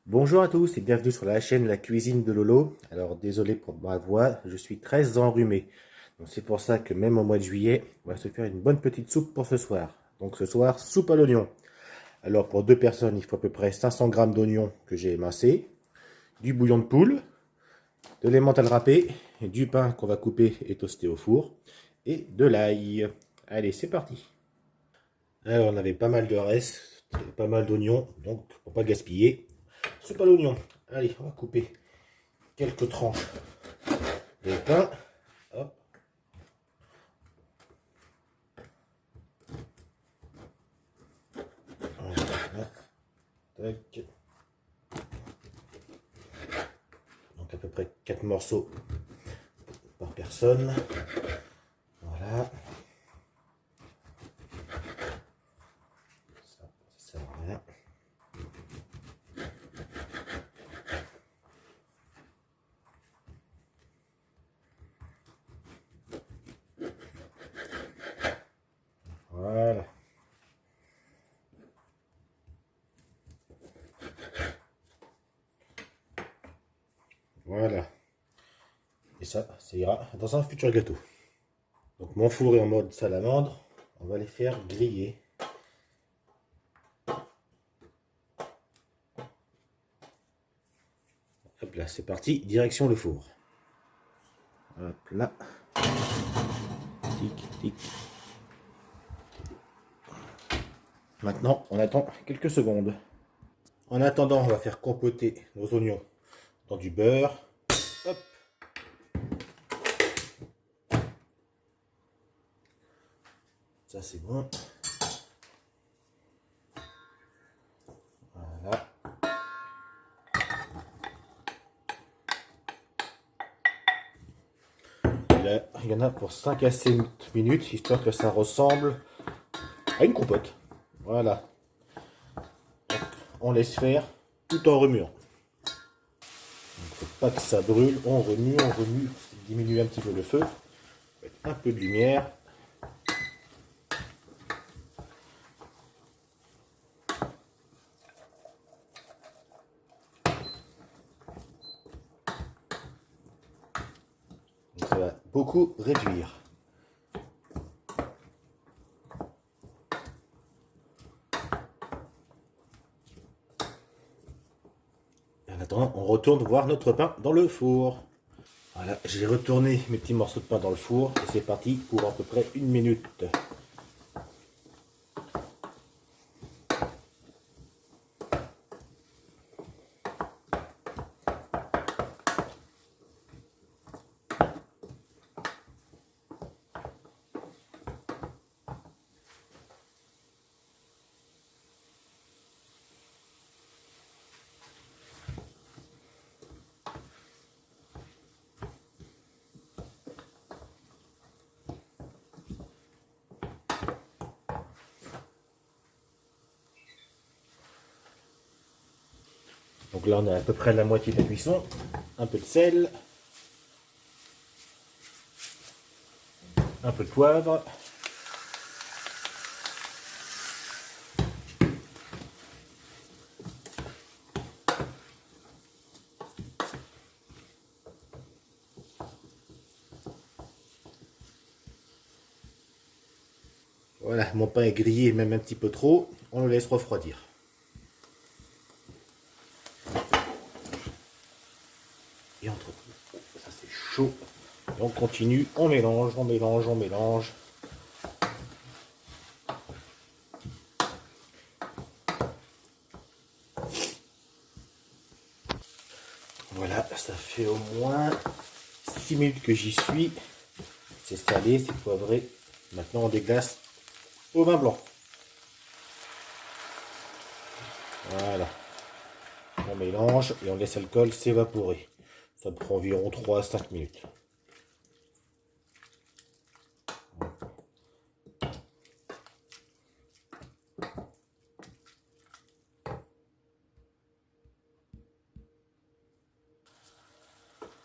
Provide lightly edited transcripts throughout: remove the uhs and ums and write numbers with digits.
Bonjour à tous et bienvenue sur la chaîne La Cuisine de Lolo. Alors désolé pour ma voix, je suis très enrhumé. Donc c'est pour ça que même au mois de juillet, on va se faire une bonne petite soupe pour ce soir. Donc ce soir, soupe à l'oignon. Alors pour deux personnes, il faut à peu près 500 g d'oignons que j'ai émincés, du bouillon de poule, de l'emmental râpé, du pain qu'on va couper et toaster au four, et de l'ail. Allez, c'est parti. Alors on avait pas mal de restes, pas mal d'oignons, donc pour pas gaspiller, soupe à l'oignon. Allez, on va couper quelques tranches de pain. Hop. Voilà. Tac. Donc à peu près 4 morceaux par personne. Voilà. Ça sert à rien. Voilà. Voilà. Et ça ira dans un futur gâteau. Donc mon four est en mode salamandre. On va les faire griller. Hop là, c'est parti. Direction le four. Hop là. Tic, tic. Maintenant, on attend quelques secondes. En attendant, on va faire compoter nos oignons dans du beurre. Hop. Ça c'est bon. Voilà. Là, il y en a pour 5 à 7 minutes, histoire que ça ressemble à une compote. Voilà. Donc, on laisse faire tout en remuant. Il ne faut pas que ça brûle. On remue, on remue. Diminue un petit peu le feu. Un peu de lumière. Donc, ça va beaucoup réduire. En attendant, on retourne voir notre pain dans le four. Voilà, j'ai retourné mes petits morceaux de pain dans le four et c'est parti pour à peu près 1 minute. Donc là on a à peu près la moitié de la cuisson. Un peu de sel. Un peu de poivre. Voilà, mon pain est grillé même un petit peu trop. On le laisse refroidir. Et entre ça c'est chaud. Et on continue, on mélange, on mélange, on mélange. Voilà, ça fait au moins 6 minutes que j'y suis. C'est salé, c'est poivré. Maintenant on déglace au vin blanc. Voilà. On mélange et on laisse l'alcool s'évaporer. Ça prend environ 3 à 5 minutes.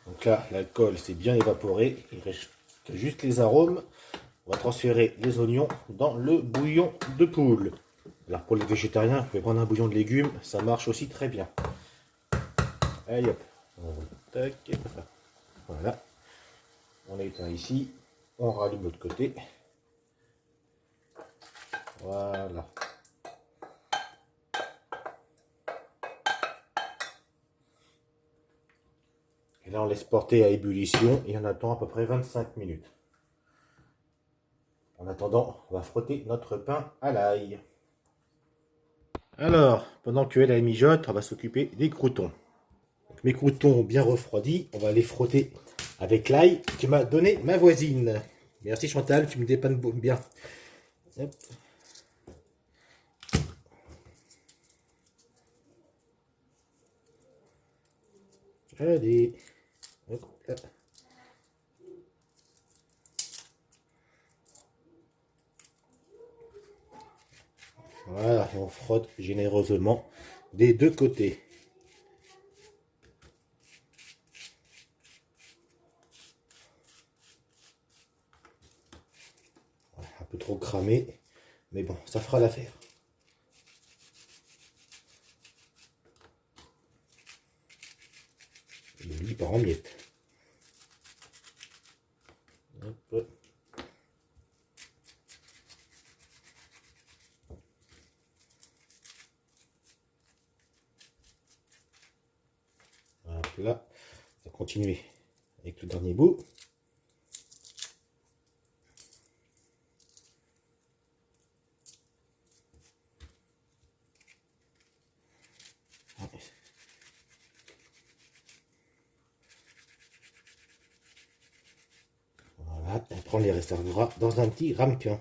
Donc là, l'alcool s'est bien évaporé. Il reste juste les arômes. On va transférer les oignons dans le bouillon de poule. Alors pour les végétariens, vous pouvez prendre un bouillon de légumes, ça marche aussi très bien. Allez hop, tac, voilà. On éteint ici, on rallume l'autre côté. Voilà. Et là, on laisse porter à ébullition et on attend à peu près 25 minutes. En attendant, on va frotter notre pain à l'ail. Alors, pendant que elle mijote, on va s'occuper des croûtons. Donc, mes croûtons bien refroidis, on va les frotter avec l'ail que m'a donné ma voisine. Merci Chantal, tu me dépannes bien. Hop. Allez. Hop là. Voilà, on frotte généreusement des deux côtés. Voilà, un peu trop cramé, mais bon, ça fera l'affaire. Le lit part en miettes. Hop. Hop là, on va continuer avec le dernier bout. Voilà, on prend les restera dans un petit ramequin.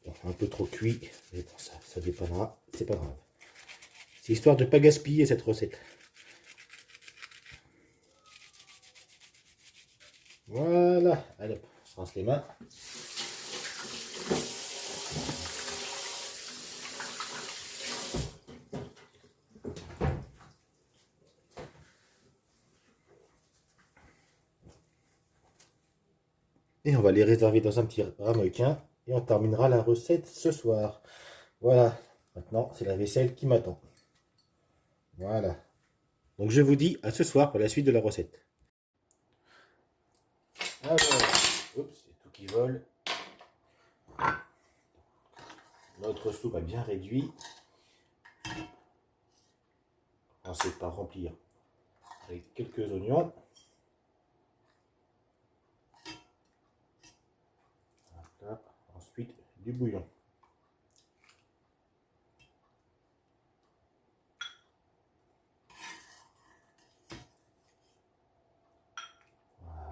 Bon, un peu trop cuit, mais bon, ça dépannera, c'est pas grave. C'est histoire de ne pas gaspiller cette recette. Voilà, allez, on se rince les mains. Et on va les réserver dans un petit ramequin et on terminera la recette ce soir. Voilà, maintenant c'est la vaisselle qui m'attend. Voilà. Donc je vous dis à ce soir pour la suite de la recette. Alors, oups, c'est tout qui vole. Notre soupe a bien réduit. Commencez par remplir avec quelques oignons. Voilà. Ensuite, du bouillon.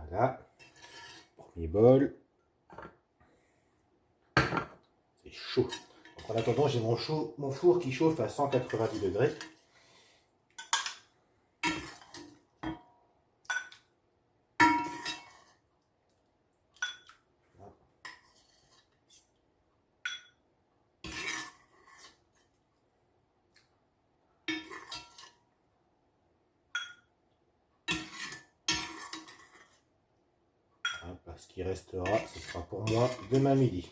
Voilà. Premier bol. C'est chaud. Donc en attendant, j'ai mon four qui chauffe à 190 degrés. Ce qui restera, ce sera pour moi demain midi.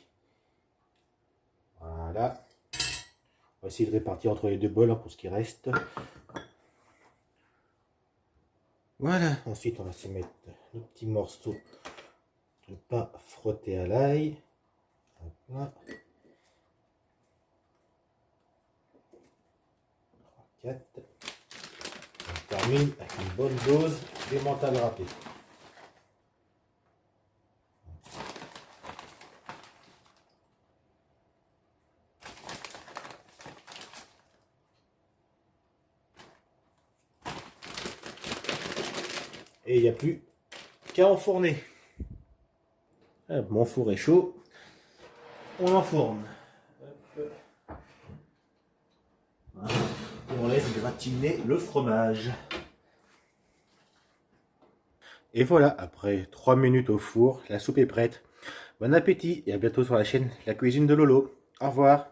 Voilà. On va essayer de répartir entre les deux bols pour ce qui reste. Voilà. Ensuite, on va se mettre nos petits morceaux de pain frotté à l'ail. Voilà. 4. On termine avec une bonne dose d'emmental râpé. Et il n'y a plus qu'à enfourner. Mon four est chaud. On enfourne. Voilà. Et on laisse gratiner le fromage. Et voilà, après 3 minutes au four, la soupe est prête. Bon appétit et à bientôt sur la chaîne La Cuisine de Lolo. Au revoir.